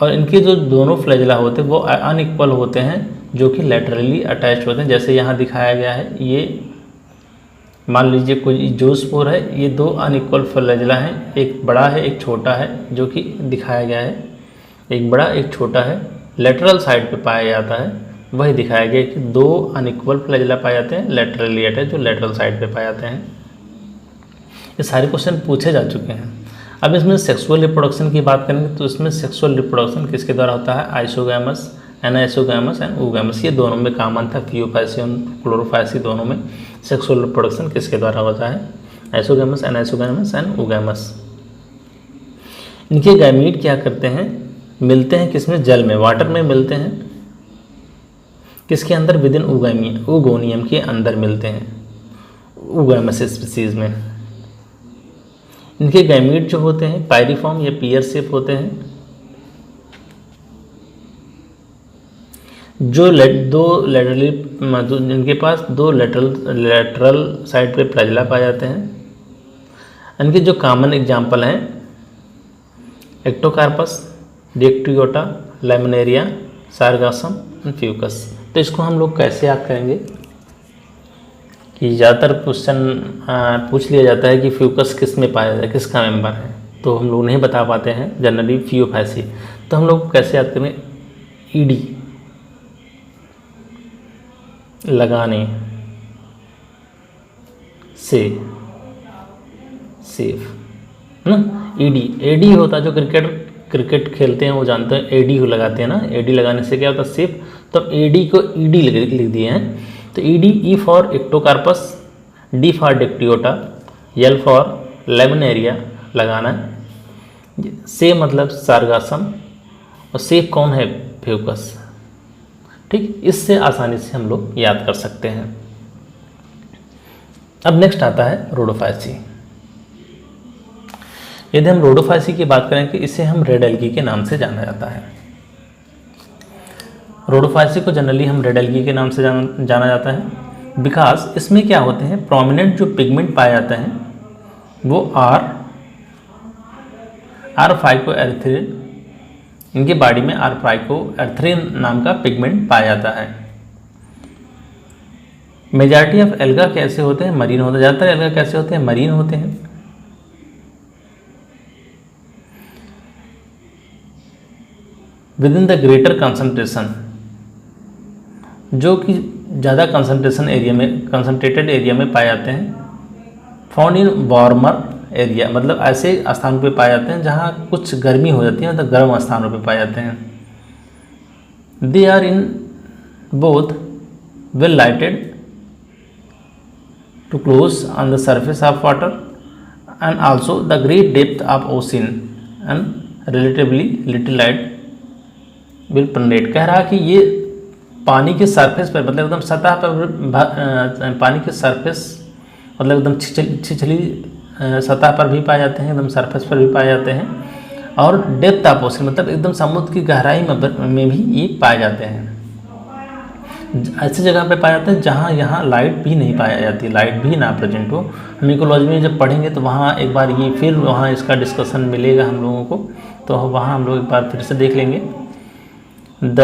और इनके जो दोनों फ्लैजिला होते हैं वो अनइक्वल होते हैं, जो कि लैटरली अटैच होते हैं। जैसे यहाँ दिखाया गया है, ये मान लीजिए कोई जूस्पोर है, ये 2 अनइक्वल फ्लैजिला हैं, एक बड़ा है एक छोटा है, जो कि दिखाया गया है, एक बड़ा एक छोटा है, लेटरल साइड पे पाया जाता है। वही दिखाया गया कि 2 अनइक्वल फ्लैजिला पाए जाते हैं लेटरली अटैच, जो लेटरल साइड पे पाए जाते हैं। ये सारे क्वेश्चन पूछे जा चुके हैं। अब इसमें सेक्सुअल रिप्रोडक्शन की बात करेंगे तो इसमें सेक्सुअल रिप्रोडक्शन किसके द्वारा होता है, आइसोगैमस, एनाइसोगैमस एंड oogamous। ये दोनों में कॉमन था, फियोफाइसी और क्लोरोफाइसी दोनों में सेक्सुअल रिप्रोडक्शन किसके द्वारा होता है, आइसोगैमस, एनाइसोगैमस एंड oogamous। इनके गैमीट क्या करते हैं, मिलते हैं किसमें, जल में, वाटर में मिलते हैं। किसके अंदर, विद इन oogoनियम के अंदर मिलते हैं, oogamous स्पीसीज में। इनके गैमीट जो होते हैं पायरिफॉर्म या पियर शेप होते हैं। दो लेटरली, जिनके पास दो लेटरल साइड पे फ्लैजिला पाए जाते हैं। इनके जो कॉमन एग्जाम्पल हैं Ectocarpus, Dictyota, Laminaria, Sargassum and Fucus. तो इसको हम लोग कैसे याद करेंगे कि ज़्यादातर क्वेश्चन पूछ लिया जाता है कि फ्यूकस किस में पाया जाता है, किसका मेंबर है, तो हम लोग नहीं बता पाते हैं जनरली फियोफैसी। तो हम लोग कैसे याद करें, ईडी लगाने से सेफ ना, ईडी एडी होता है, जो क्रिकेट खेलते हैं वो जानते हैं, एडी को लगाते हैं ना, एडी लगाने से क्या होता है, सेफ। तो एडी को ईडी लिख दिए हैं। तो ED, E for Ectocarpus, D for Dictyota, L for laminaria लगाना, से मतलब सारगासम, और सेफ कौन है, फ्यूकस। ठीक, इससे आसानी से हम लोग याद कर सकते हैं। अब नेक्स्ट आता है रोडोफैसी। यदि हम रोडोफैसी की बात करें कि इसे हम रेड एल्गी के नाम से जाना जाता है। रोडोफैसी को जनरली हम रेड एल्गी के नाम से जाना जाता है बिकॉज इसमें क्या होते हैं, प्रोमिनेंट जो पिगमेंट पाए जाते हैं वो आर फाइकोएरिथ्रिन, इनकी बॉडी में आर फाइकोएरिथ्रिन नाम का पिगमेंट पाया जाता है। मेजॉरिटी ऑफ एल्गा कैसे होते हैं, मरीन होते हैं। ज़्यादातर एल्गा कैसे होते हैं, मरीन होते हैं। With in the greater concentration, जो कि ज़्यादा कंसंट्रेशन एरिया में, कंसंट्रेटेड एरिया में पाए जाते हैं। फाउंड इन वार्मर एरिया, मतलब ऐसे स्थानों पे पाए जाते हैं जहाँ कुछ गर्मी हो जाती है, तो गर्म स्थानों पे पाए जाते हैं। They are in both well lighted to close on the surface of water and also the great depth of ocean and relatively little light will penetrate. कह रहा कि ये पानी के सरफेस पर, मतलब एकदम सतह पर, पानी के सरफेस मतलब एकदम छिछली सतह पर भी पाए जाते हैं, एकदम सरफेस पर भी पाए जाते हैं, और डेप्थ ऑफ ओशन मतलब एकदम समुद्र की गहराई में भी ये पाए जाते हैं। ऐसी जगह पे पाए जाते हैं जहाँ यहाँ लाइट भी नहीं पाई जाती, लाइट भी ना प्रेजेंट हो। हम इकोलॉजी में जब पढ़ेंगे तो वहाँ एक बार ये फिर वहाँ इसका डिस्कशन मिलेगा हम लोगों को, तो वहाँ हम लोग एक बार फिर से देख लेंगे। द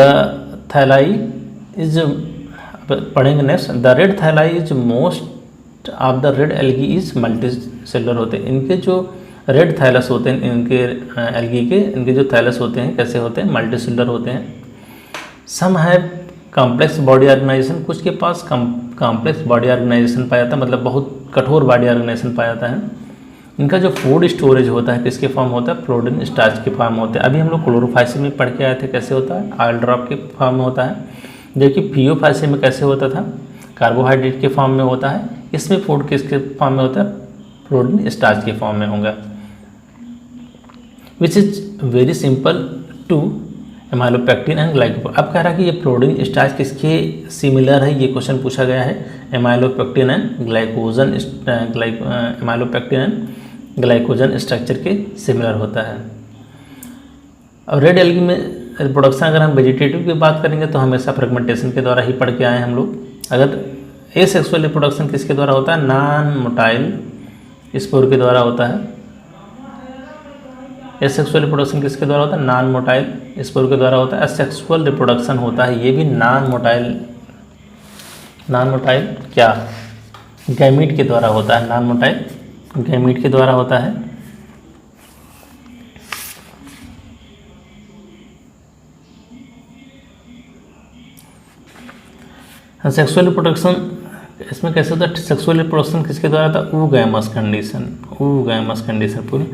थैलाई इज, पढ़ेंगे next, the red thalli is most of the red algae is multicellular होते हैं। इनके जो रेड थैलस होते हैं, इनके एल्गी के, इनके जो थैलस होते हैं कैसे होते हैं, मल्टी सेलुलर होते हैं। Some have complex body organization, कुछ के पास कॉम्प्लेक्स बॉडी ऑर्गेनाइजेशन पाया जाता है, मतलब बहुत कठोर बॉडी ऑर्गेनाइजेशन पाया जाता है। इनका जो फूड स्टोरेज होता है किसके फॉर्म होता है, फ्लोरीन स्टार्च के फॉर्म होते हैं। अभी हम लोग क्लोरोफाइसी में पढ़ के आए थे कैसे होता है, ऑयल ड्रॉप के फॉर्म में होता है, जबकि फियोफाइसी में कैसे होता था, कार्बोहाइड्रेट के फॉर्म में होता है। इसमें फूड किसके फॉर्म में होता है, फ्लोरीन स्टार्च के फॉर्म में होगा, which is very simple to amylopectin and glycoprotein. अब कह रहा है कि ये फ्लोरीन स्टार्च किसके सिमिलर है, ये क्वेश्चन पूछा गया है, amylopectin and glycogen, amylopectin and glycogen structure के सिमिलर होता है। और रेड एल्गी में रिप्रोडक्शन अगर हम वेजिटेटिव की बात करेंगे तो हमेशा फ्रेगमेंटेशन के द्वारा ही पढ़ के आए हम लोग। अगर एसेक्सुअल रिप्रोडक्शन किसके द्वारा होता है, नॉन मोटाइल स्पोर के द्वारा होता है। एसेक्सुअल रिप्रोडक्शन किसके द्वारा होता है, नॉन मोटाइल स्पोर के द्वारा होता है। असेक्सुअल रिप्रोडक्शन होता है ये भी नॉन मोटाइल क्या, गैमीट के द्वारा होता है, नॉन मोटाइल गैमीट के द्वारा होता है। सेक्सुअल रिप्रोडक्शन इसमें कैसे होता है, सेक्सुअल रिप्रोडक्शन किसके द्वारा था, oogamous कंडीशन पूरी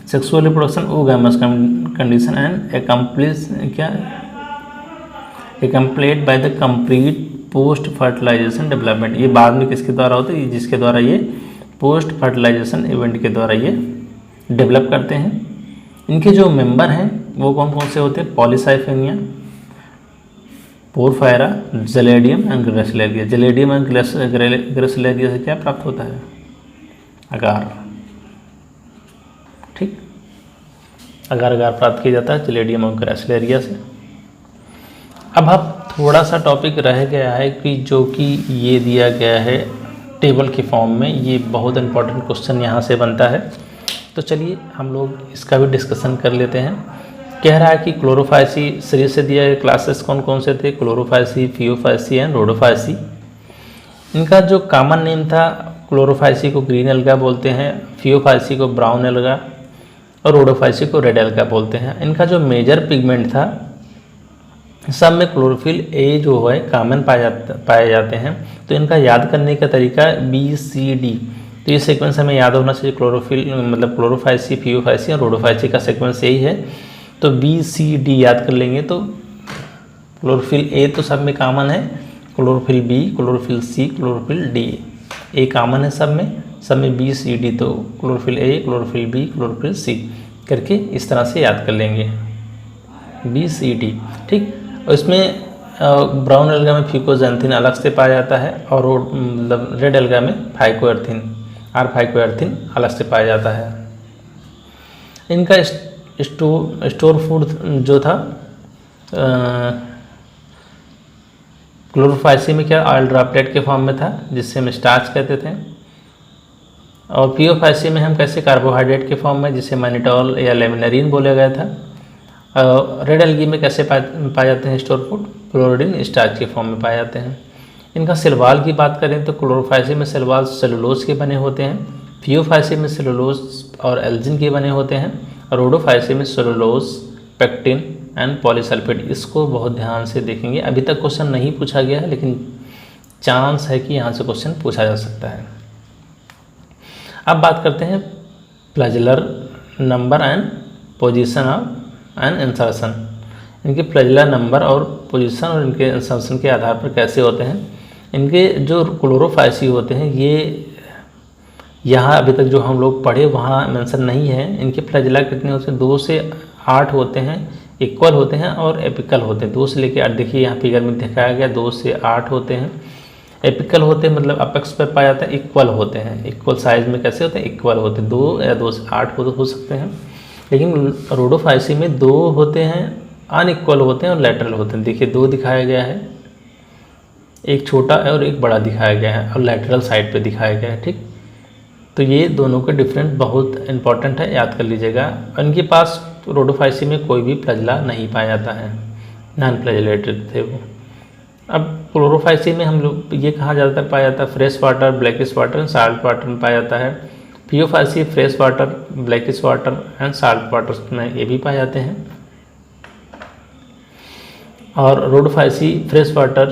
sexual reproduction oogamous condition and accomplished by the complete post fertilization development. ये बाद में किसके द्वारा होता है, जिसके द्वारा ये पोस्ट फर्टिलाइजेशन इवेंट के द्वारा ये डेवलप करते हैं। इनके जो मेंबर हैं वो कौन कौन से होते हैं, Polysiphonia, Porphyra, Gelidium and Gracilaria. Gelidium and Gracilaria से क्या प्राप्त होता है, अगार। ठीक, अगार प्राप्त किया जाता है जलेडियम और ग्रेसिलेरिया से। अब थोड़ा सा टॉपिक रह गया है कि जो कि ये दिया गया है टेबल के फॉर्म में, ये बहुत इंपॉर्टेंट क्वेश्चन यहाँ से बनता है। तो चलिए हम लोग इसका भी डिस्कशन कर लेते हैं। कह रहा है कि क्लोरोफाइसी सीरीज से दिया गया क्लासेस कौन कौन से थे, क्लोरोफाइसी, फियोफाइसी एंड रोडोफाइसी। इनका जो कॉमन नेम था, क्लोरोफाइसी को ग्रीन एल्गा बोलते हैं, फियोफाइसी को ब्राउन एल्गा और रोडोफाइसी को रेड एल्गा बोलते हैं। इनका जो मेजर पिगमेंट था, सब में क्लोरोफिल ए जो है कॉमन पाए जाते हैं। तो इनका याद करने का तरीका BCD, तो ये सीक्वेंस हमें याद होना चाहिए। क्लोरोफिल मतलब क्लोरोफाइसी, फियोफाइसी और रोडोफाइसी का सीक्वेंस यही है। तो BCD याद कर लेंगे तो क्लोरोफिल ए तो सब में कॉमन है, chlorophyll B, chlorophyll C, chlorophyll D, ए कॉमन है सब में BCD। तो chlorophyll A, chlorophyll B, chlorophyll C करके इस तरह से याद कर लेंगे BCD, ठीक। और इसमें ब्राउन एल्गा में फिकोजेंथिन अलग से पाया जाता है और मतलब रेड एल्गा में फाइकोएर्थिन, R-फाइकोएर्थिन अलग से पाया जाता है। इनका स्टोर फूड जो था क्लोरोफाइसी में क्या ऑयल ड्रॉपलेट के फॉर्म में था, जिससे हम स्टार्च कहते थे। और फियोफाइसी में हम कैसे कार्बोहाइड्रेट के फॉर्म में, जिसे मैनिटॉल या लेमिनरीन बोला गया था। रेड एल्गी में कैसे पाए जाते हैं स्टोर फूड, क्लोरोडिन स्टार्च के फॉर्म में पाए जाते हैं। इनका सेल वॉल की बात करें तो क्लोरोफाइसी में सेल वॉल सेलुलोज के बने होते हैं, फियोफाइसी में सेलुलोज और एल्जिन के बने होते हैं, और रोडोफाइसी में सेलुलोज, पेक्टिन एंड पॉलीसल्फेट। इसको बहुत ध्यान से देखेंगे, अभी तक क्वेश्चन नहीं पूछा गया है लेकिन चांस है कि यहाँ से क्वेश्चन पूछा जा सकता है। अब बात करते हैं flagellar number and position of and insertion. इनके फ्लैजेलर नंबर और पोजीशन और इनके इंसर्शन के आधार पर कैसे होते हैं। इनके जो क्लोरोफाइसी होते हैं, ये यहाँ अभी तक जो हम लोग पढ़े वहाँ मेंशन नहीं है। इनके फ्लैजेला कितने होते हैं, 2 से 8 होते हैं, इक्वल होते हैं और एपिकल होते हैं। 2 से लेकर 8, देखिए यहाँ फिगर में दिखाया गया 2 से 8 होते हैं। एपिकल होते हैं मतलब अपेक्स पर पाया जाता है, इक्वल होते हैं। इक्वल साइज में कैसे होते हैं, इक्वल होते हैं। 2 या 2 से 8 हो सकते हैं। लेकिन रोडोफाइसी में 2 होते हैं, अनइक्वल होते हैं और लैटरल होते हैं। देखिए 2 दिखाया गया है, एक छोटा और एक बड़ा दिखाया गया है और लैटरल साइड पे दिखाया गया है, ठीक। तो ये दोनों के डिफरेंट बहुत इंपॉर्टेंट है, याद कर लीजिएगा। इनके पास रोडोफाइसी में कोई भी फ्लैजेला नहीं पाया जाता है, नॉन फ्लैजेलेटेड थे वो। अब क्लोरोफाइसी में हम लोग ये कहाँ ज़्यादातर पाया जाता है, fresh water, blackish water and salt water में पाया जाता है। Phaeophyceae fresh water, blackish water and salt water में ये भी पाए जाते हैं। और Rhodophyceae fresh water,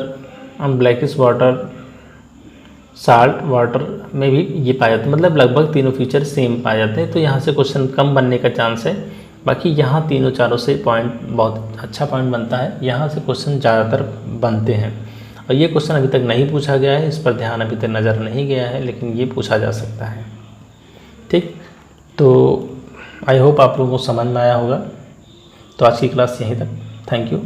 blackish water, salt water में भी ये पाए जाते हैं। मतलब लगभग तीनों फीचर सेम पाए जाते हैं। तो यहाँ से क्वेश्चन कम बनने का चांस है। बाकी यहाँ तीनों चारों से पॉइंट बहुत अच्छा पॉइंट बनता है, यहाँ से क्वेश्चन ज़्यादातर बनते हैं। और ये क्वेश्चन अभी तक नहीं पूछा गया है, इस पर ध्यान अभी तक नज़र नहीं गया है, लेकिन ये पूछा जा सकता है, ठीक। तो आई होप आप लोगों को समझ में आया होगा। तो आज की क्लास यहीं तक, थैंक यू।